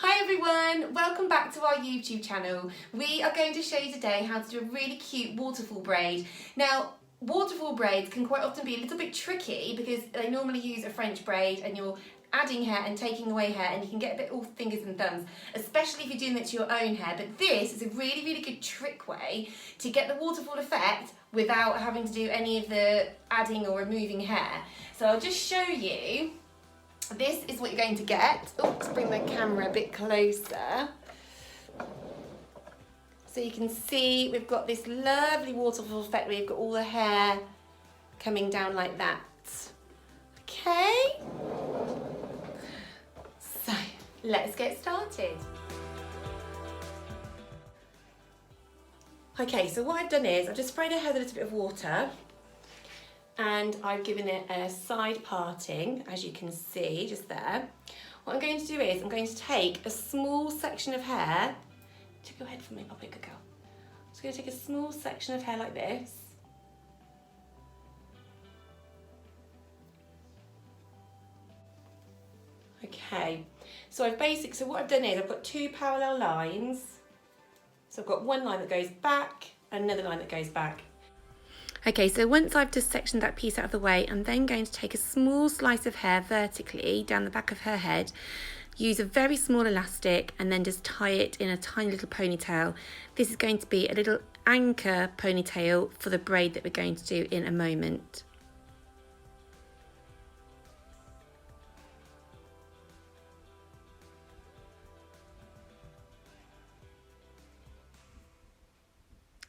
Hi everyone, welcome back to our YouTube channel. We are going to show you today how to do a really cute waterfall braid. Now, waterfall braids can quite often be a little bit tricky because they normally use a French braid and you're adding hair and taking away hair and you can get a bit all fingers and thumbs, especially if you're doing it to your own hair. But this is a really good trick way to get the waterfall effect without having to do any of the adding or removing hair. So I'll just show you. This is what you're going to get. Oh, let's bring the camera a bit closer. So you can see we've got this lovely waterfall effect where you've got all the hair coming down like that. Okay? So, let's get started. Okay, so what I've done is I've just sprayed her hair with a little bit of water. And I've given it a side parting, as you can see, just there. What I'm going to do is I'm going to take a small section of hair. Take your head from me, Poppy, good girl. I'm just going to take a small section of hair like this. Okay, so what I've done is I've got two parallel lines. So I've got one line that goes back and another line that goes back. Okay, so once I've just sectioned that piece out of the way, I'm then going to take a small slice of hair vertically down the back of her head, use a very small elastic and then just tie it in a tiny little ponytail. This is going to be a little anchor ponytail for the braid that we're going to do in a moment.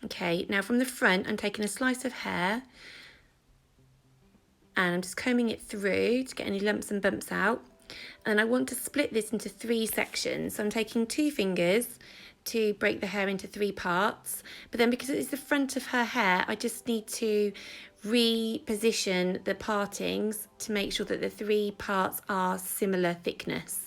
Okay, now from the front, I'm taking a slice of hair and I'm just combing it through to get any lumps and bumps out. And I want to split this into 3 sections. So I'm taking 2 fingers to break the hair into 3 parts. But then because it is the front of her hair, I just need to reposition the partings to make sure that the 3 parts are similar thickness.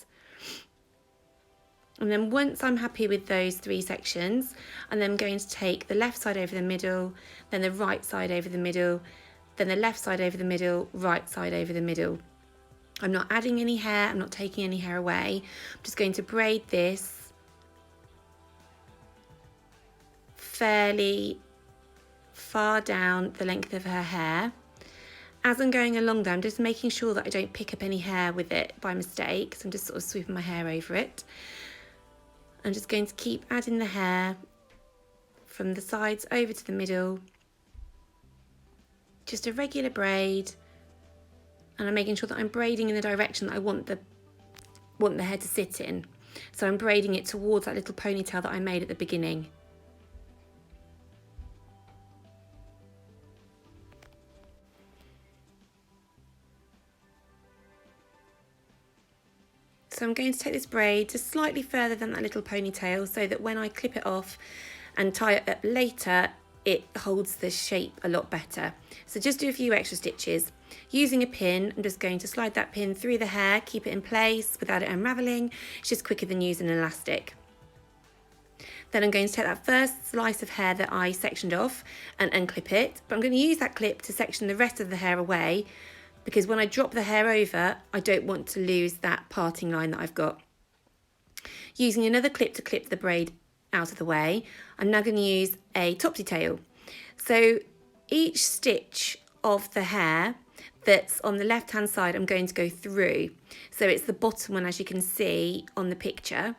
And then once I'm happy with those 3 sections, I'm then going to take the left side over the middle, then the right side over the middle, then the left side over the middle, right side over the middle. I'm not adding any hair, I'm not taking any hair away. I'm just going to braid this fairly far down the length of her hair. As I'm going along though, I'm just making sure that I don't pick up any hair with it by mistake, so I'm just sort of sweeping my hair over it. I'm just going to keep adding the hair from the sides over to the middle. Just a regular braid. And I'm making sure that I'm braiding in the direction that I want the hair to sit in. So I'm braiding it towards that little ponytail that I made at the beginning. So I'm going to take this braid just slightly further than that little ponytail so that when I clip it off and tie it up later, it holds the shape a lot better. So just do a few extra stitches. Using a pin, I'm just going to slide that pin through the hair, keep it in place without it unravelling. It's just quicker than using an elastic. Then I'm going to take that first slice of hair that I sectioned off and unclip it, but I'm going to use that clip to section the rest of the hair away, because when I drop the hair over, I don't want to lose that parting line that I've got. Using another clip to clip the braid out of the way, I'm now going to use a topsy tail. So each stitch of the hair that's on the left hand side, I'm going to go through. So it's the bottom one, as you can see on the picture.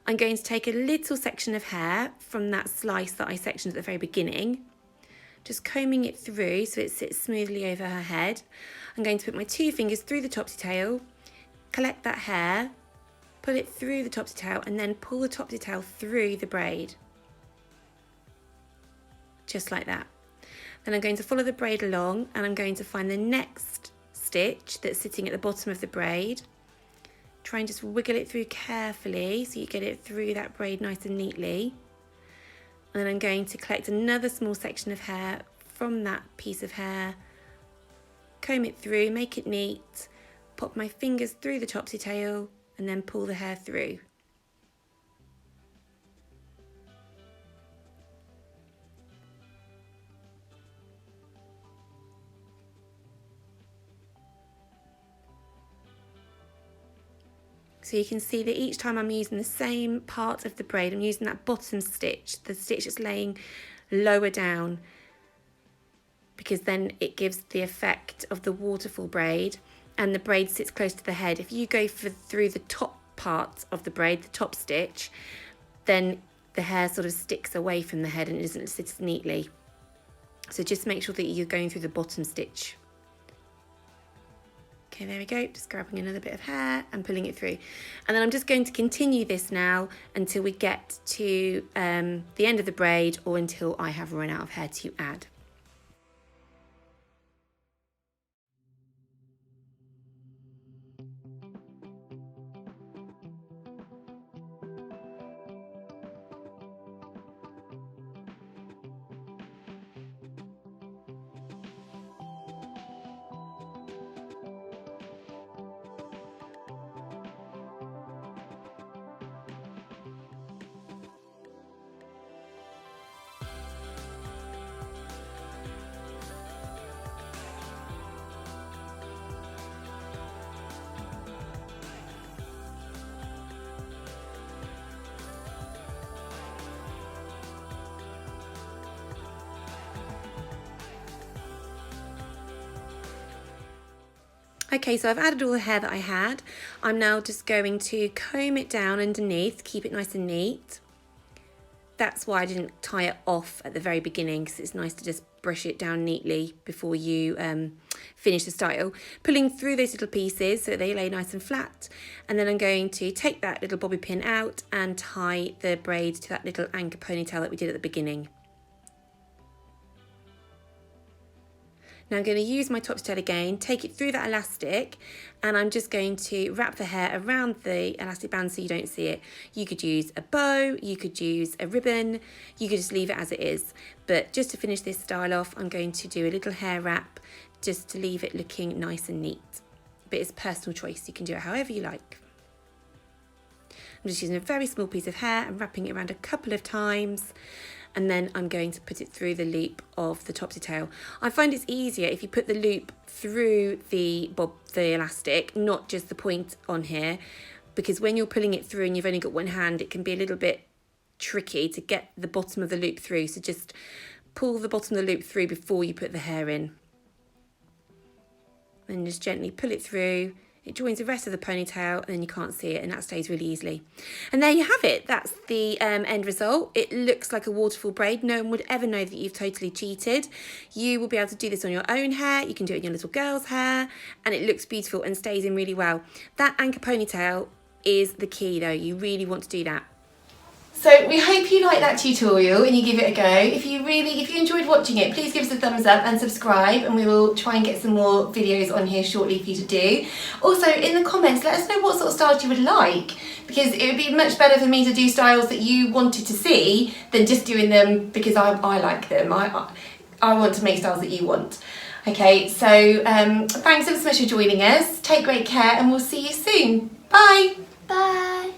I'm going to take a little section of hair from that slice that I sectioned at the very beginning, just combing it through so it sits smoothly over her head. I'm going to put my 2 fingers through the topsy tail, collect that hair, pull it through the topsy tail and then pull the topsy tail through the braid. Just like that. Then I'm going to follow the braid along and I'm going to find the next stitch that's sitting at the bottom of the braid. Try and just wiggle it through carefully so you get it through that braid nice and neatly. And then I'm going to collect another small section of hair from that piece of hair, comb it through, make it neat, pop my fingers through the topsy tail and then pull the hair through. So you can see that each time I'm using the same part of the braid, I'm using that bottom stitch, the stitch that's laying lower down, because then it gives the effect of the waterfall braid and the braid sits close to the head. If you go through the top part of the braid, the top stitch, then the hair sort of sticks away from the head and it doesn't sit neatly. So just make sure that you're going through the bottom stitch. Okay, there we go, just grabbing another bit of hair and pulling it through. And then I'm just going to continue this now until we get to the end of the braid, or until I have run out of hair to add. Okay, so I've added all the hair that I had. I'm now just going to comb it down underneath, keep it nice and neat. That's why I didn't tie it off at the very beginning, because it's nice to just brush it down neatly before you finish the style. Pulling through those little pieces so they lay nice and flat. And then I'm going to take that little bobby pin out and tie the braid to that little anchor ponytail that we did at the beginning. Now I'm going to use my top tail again, take it through that elastic, and I'm just going to wrap the hair around the elastic band so you don't see it. You could use a bow, you could use a ribbon, you could just leave it as it is. But just to finish this style off, I'm going to do a little hair wrap just to leave it looking nice and neat. But it's personal choice, you can do it however you like. I'm just using a very small piece of hair and wrapping it around a couple of times. And then I'm going to put it through the loop of the topsy tail. I find it's easier if you put the loop through the elastic, not just the point on here, because when you're pulling it through and you've only got one hand, it can be a little bit tricky to get the bottom of the loop through. So just pull the bottom of the loop through before you put the hair in. And just gently pull it through. It joins the rest of the ponytail and then you can't see it, and that stays really easily. And there you have it. That's the end result. It looks like a waterfall braid. No one would ever know that you've totally cheated. You will be able to do this on your own hair. You can do it in your little girl's hair, and it looks beautiful and stays in really well. That anchor ponytail is the key though. You really want to do that. So we hope you like that tutorial and you give it a go. If you enjoyed watching it, please give us a thumbs up and subscribe, and we will try and get some more videos on here shortly for you to do. Also, in the comments, let us know what sort of styles you would like, because it would be much better for me to do styles that you wanted to see than just doing them because I like them. I want to make styles that you want. Okay, so thanks ever so much for joining us. Take great care and we'll see you soon. Bye. Bye.